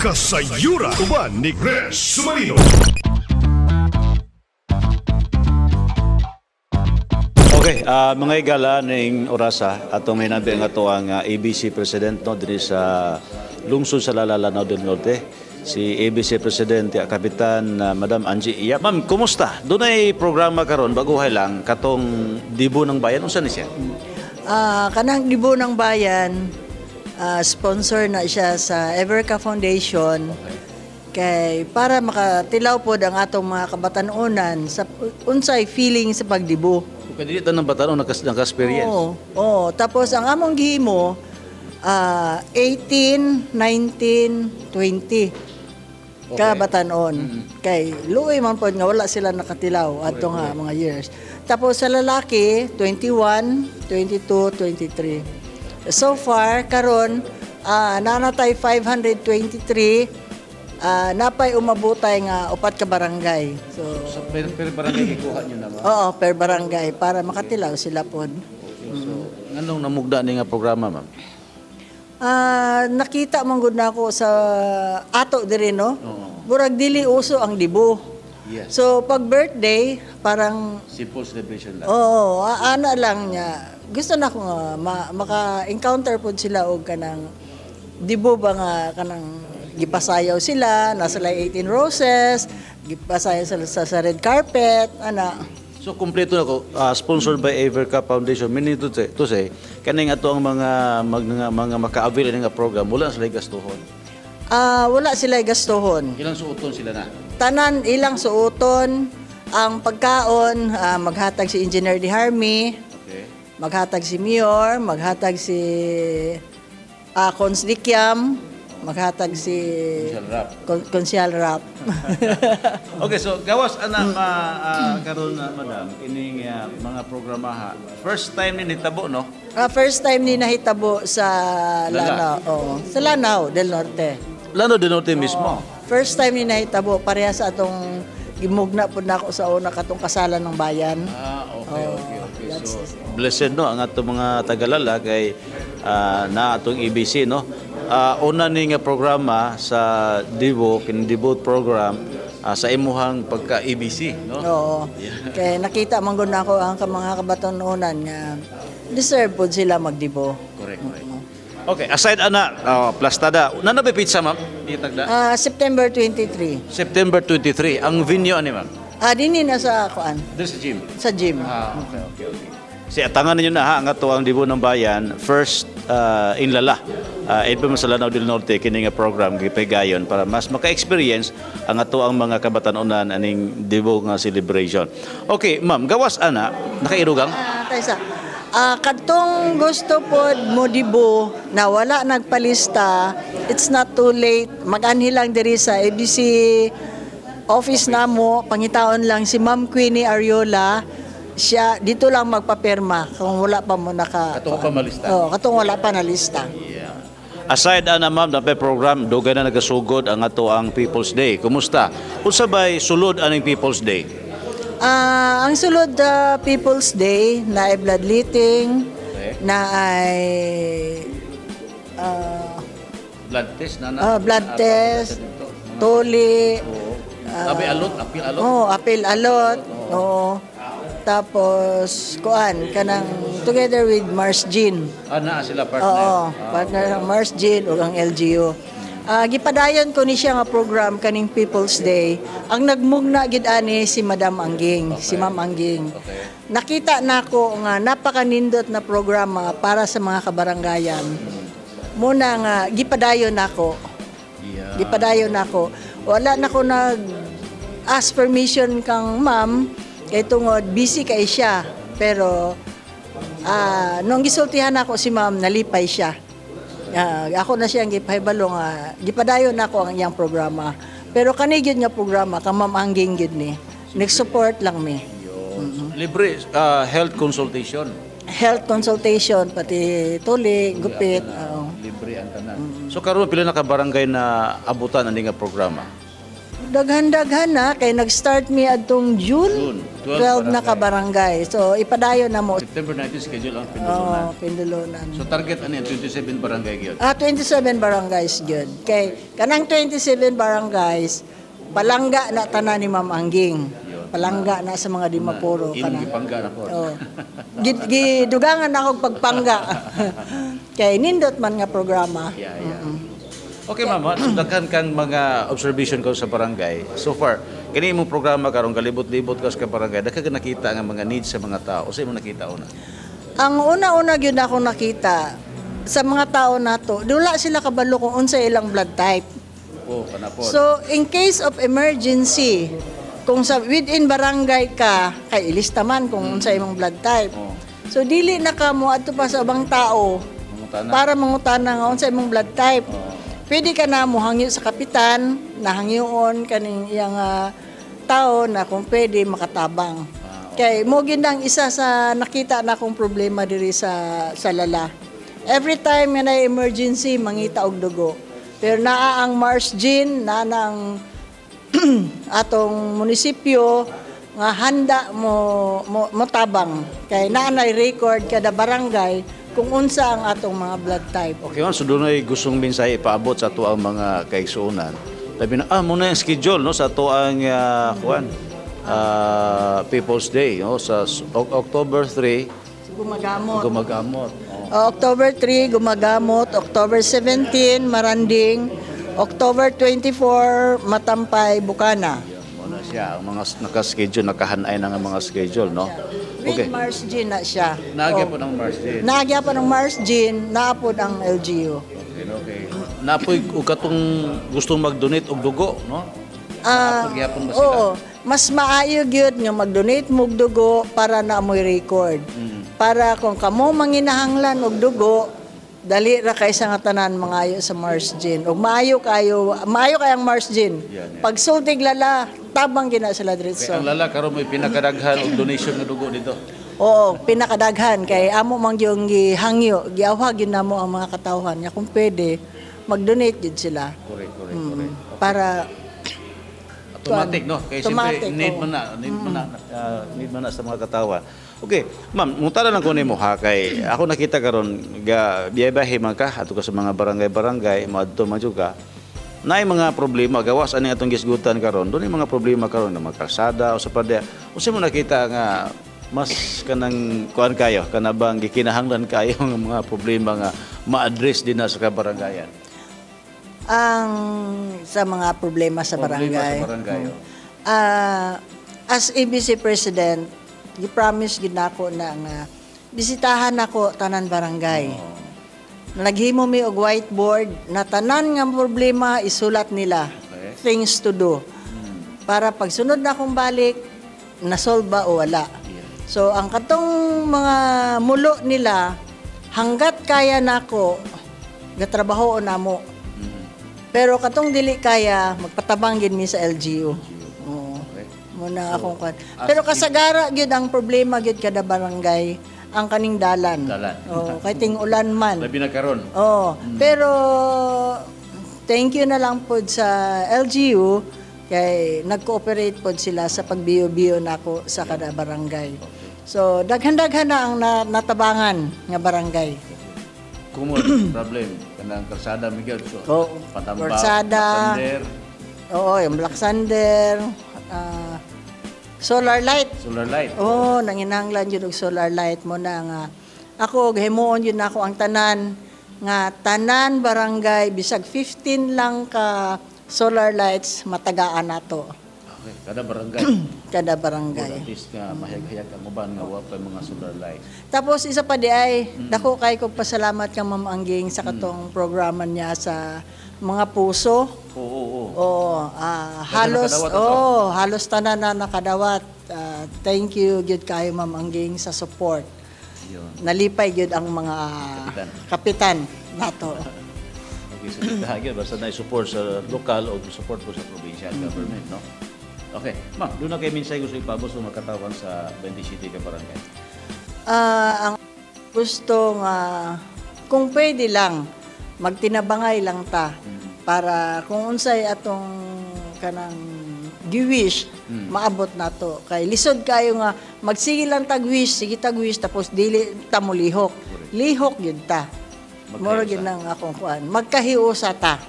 Kasayura uban ni Gres Sumarino. Okay, mga igala ning orasa atong may nabi nga to ang ABC President no dinhi sa lungsod sa Lanao del Norte. Si ABC President Kapitan Madam Angie Iya. Ma'am, kumusta? Dunay programa karon baguhay lang katong Dibo ng Bayan unsa ni siya? Kanang Dibo ng Bayan, sponsor na siya sa Everca Foundation kay para makatilaw pod ang atong mga kabatan-onan sa unsay feeling sa pagdibo. Kung dili tanang batan naka-experience. Oo. Tapos ang among gihimo 18, 19, 20 kabatan-on. Kay luoy man pod nga wala sila nakatilaw ato nga mga years. Tapos sa lalaki 21, 22, 23. So far karon nanatay 523 napay umabutay nga upat ka barangay. So per barangay ikuha niyo na ba? oo, per barangay para makatilaw sila pod. So, nganong namugda ni nga programa, ma'am? Nakita man gud nako sa ato diri no. Burag dili uso ang Dibo. Yes. So pag birthday parang Simple celebration lang. oo, ana lang niya. Gusto na ko nga maka-encounter pod sila og kanang Dibo ba nga kanang gipasayaw sila, nasa 18 roses, gipasayaw sila sa red carpet, ana. So kumpleto na ko, sponsored by Everca Foundation. Meaning to say, kaning ato ang mga maka-avail nga program, wala sila gastuhon. Wala sila gastuhon. Ilang suoton sila na? Tanan ilang suoton, ang pagkaon maghatag si Engineer Di Harmy, Okay. maghatag si Mayor, maghatag si Cons Dikyam, maghatag si Social rap. Konsyal Rap. Okay, so gawas ana karon na madam ining mga programa first time ni nitabo no? First time ni nahitabo sa Lanao. Oo, sa Lanao del Norte. Lano din Norte mismo. First time ni nahitabo pareha sa atong gimugna pud nako sa una katong kasalan ng bayan. Okay. So blessed no ang ato mga tagalala kay na atong EBC no. Una ni nga programa sa Dibo, Dibo program sa imuhang pagka-EBC, no? Oo. Kaya nakita man gud nako ang mga kabatan-onan nga deserve pod sila magdibo. Correct. Okay, aside ana, plastada, nanabay pizza ma'am? Itagda? September 23. September 23, ang venue ani ma'am? Dinhi na sa kuan, There's a gym. sa gym. Okay. Si atangan ninyo na ha, ang ato ang Dibo ng Bayan, first in Lala. Ito sa Lanao del Norte, kini nga program, gipegayon, para mas maka-experience ang ato ang mga kabatan-onan aning Dibo nga celebration. Okay, ma'am, gawas ana, nakairugang? Taysa. Kadtong gusto pod mo dibo na wala nagpalista, it's not too late. Mag-anhi lang diri sa ABC office namo, pangitaon lang si Ma'am Queenie Ariola. Siya dito lang magpapirma kung wala pa mo naka Katong pa malista. katong wala pa na lista. Aside ana ma'am, na program, dugay na nagasugod ang ato ang People's Day. Kumusta? Unsa bay sulod aning People's Day? Ang sulod People's Day na ay bloodletting, na ay Blood test na blood test, tuli, apil alot. apil alot, oo. Tapos kuan kanang together with Mars Jean. Ana sila partner. Oo, partner ng Mars Jean ug ang LGU. Gipadayon ko ni siya nga program kaning People's Day. Ang nagmugna gid ani si Madam Angging, si Ma'am Angging. Okay. Nakita nako nga napakanindot na programa para sa mga kabarangayan. Muna nga gipadayon nako. Gipadayon nako. Wala nako nag ask permission kang ma'am kay tungod busy kay siya. Pero nung gisultihan ako si ma'am, nalipay siya. Ako na siyang gipahibalo nga gipadayon nako ang iyang programa. Pero kani gyud nga programa kang Ma'am Angging gyud ni. Nag-support lang mi. Libre health consultation. Health consultation pati tuli, gupit. Libre ang tanan. So karon pila na ka barangay na abutan ani nga programa? daghan-daghan na kay nag-start mi adtong June 12 na ka barangay. So ipadayon na mo. September 19 schedule ang Pindulunan. Pindulunan. So target ano yan? 27 barangay gyud. 27 barangays gyud. Kay kanang 27 barangays palangga na tanan ni Ma'am Angging. Palangga na sa mga Dimapuro Imong kana. gipangga na po. Oh. Gidugangan na akong pagpangga. Kay nindot man nga programa. Yeah. Okay, ma'am. So, daghan kang mga observation ko sa barangay. So far, kini imong programa karon kalibot-libot ka sa barangay. Daghan ka nakita nga mga needs sa mga tao. O sa imong nakita una? Ang una-una gyud ako nakita sa mga tao nato, wala sila kabalo kung unsa ilang blood type. Oh, kana po. So, in case of emergency, kung sa within barangay ka, kay ilista man kung unsa imong blood type. Oh. So, dili na ka mo adto pa sa ubang tao Mangutana. para mangutana nga unsa imong blood type. Oh. Pwede ka na mo hangyo sa kapitan, nahangyoon kaning iyang tao na kung pwede makatabang. Kay mo ginang isa sa nakita na akong problema diri sa lala. Every time nga na emergency mangita og dugo. Pero naa ang Mars Gene na nang atong munisipyo nga handa mo tabang. Kay naa nay record kada barangay kung unsa ang atong mga blood type. Okay, ma'am. So doon ay gustong mensahe ipaabot sa ato ang mga kaigsuonan. Sabi na, muna yung schedule no, sa ato ang People's Day. No, sa October 3, Gumagamot. gumagamot. Oh. October 3, gumagamot. October 17, Maranding. October 24, Matampay, Bukana. Muna siya. Ang mga naka-schedule, nakahanay na nga mga schedule. No? With Mars Gene na siya. Naagya po ng Mars Day. Naagya pa ng Mars Gene, naapod ang LGU. Okay. Napoy o katong gustong mag-donate og dugo, no? Pagyapon ba sila? Oo. Mas maayo gyud nga mag-donate mo og dugo para na amoy record. Para kung kamo manginahanglan og dugo, dali ra kay sa nga tanan mangayo sa Mars Gene. Ug maayo kayo kayang Mars Gene. Pag sultig lala, tabang gina sila diretso. Kaya ang lala karon may pinakadaghan og donation nga dugo dito. Oo, pinakadaghan kay amo mang yung gihangyo, giawhag yun namo ang mga katawhan nya kung pwede mag-donate jud sila. Correct. Para Automatic, no? Kaya Automatic, siyempre, need mo na sa mga katawan. Okay, ma'am, mutala lang ko nimo ha, kay ako nakita karon biyahe man ka, ato ka sa mga barangay-barangay, maadto man jud ka. Naay mga problema, gawas ani atong gisgutan karon, doon mga problema karon na mga kalsada o sa padya. Usa mo nakita nga mas kanang kuan kayo, kanabang gikinahanglan kayo nga mga problema nga ma-address din na sa kabarangayan. ang sa mga problema sa barangay. As ABC President, gi-promise gid nako na nga bisitahan nako tanan barangay. Naghimo mi og whiteboard na tanan nga problema isulat nila. Things to do. Para pag sunod na akong balik, nasolve ba o wala. So ang katong mga mulo nila hanggat kaya nako gatrabaho namo. Pero katong dili kaya magpatabang gid mi sa LGU. Oo. Muna akong kan. Pero kasagara gyud ang problema gyud kada barangay ang kaning dalan. Oh, kay ting ulan man. Labi na karon. Oh, pero thank you na lang pod sa LGU kay nag-cooperate pod sila sa pagbiyo-biyo nako sa kada barangay. So daghan-daghan na ang natabangan nga barangay. Kumon problem kanang kalsada Miguel so Patamba, kalsada. Sander. Oo, yung Black Sander, solar light. Solar light. Oo, nanginanglan yun og solar light mo na nga. Ako, himuon yun ako ang tanan, nga tanan barangay, bisag 15 lang ka solar lights, matagaan nato. Okay, kada barangay. Kada barangay. At least nga mahayag-hayag ang uban nga wa pa mga solar light. Tapos isa pa di ay, dako kay kog pasalamat kang Ma'am Angging sa katong programa niya sa mga puso. Oo. Halos tanan na nakadawat. Thank you gyud kayo Ma'am Angging sa support. Yun. Nalipay gyud ang mga kapitan nato. Okay, so dahil basta na support sa lokal o support po sa provincial government, no? Okay, ma'am, doon na kayo minsay gusto ipabot sa makatawan sa 20 City ka barangay. Ang gusto nga kung pwede lang magtinabangay lang ta para kung unsay atong kanang giwish maabot nato kay lisod kayo nga magsige lang tag-wish, sige tag-wish tapos dili ta mo lihok. Lihok gyud ta. Moro gyud nang akong kuan. Magkahiusa ta.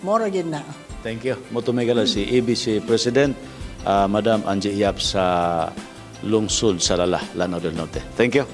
Moro gyud na. Thank you. Motumigala si ABC President, Madam Angie Yap sa lungsod sa Lanao del Norte. Thank you.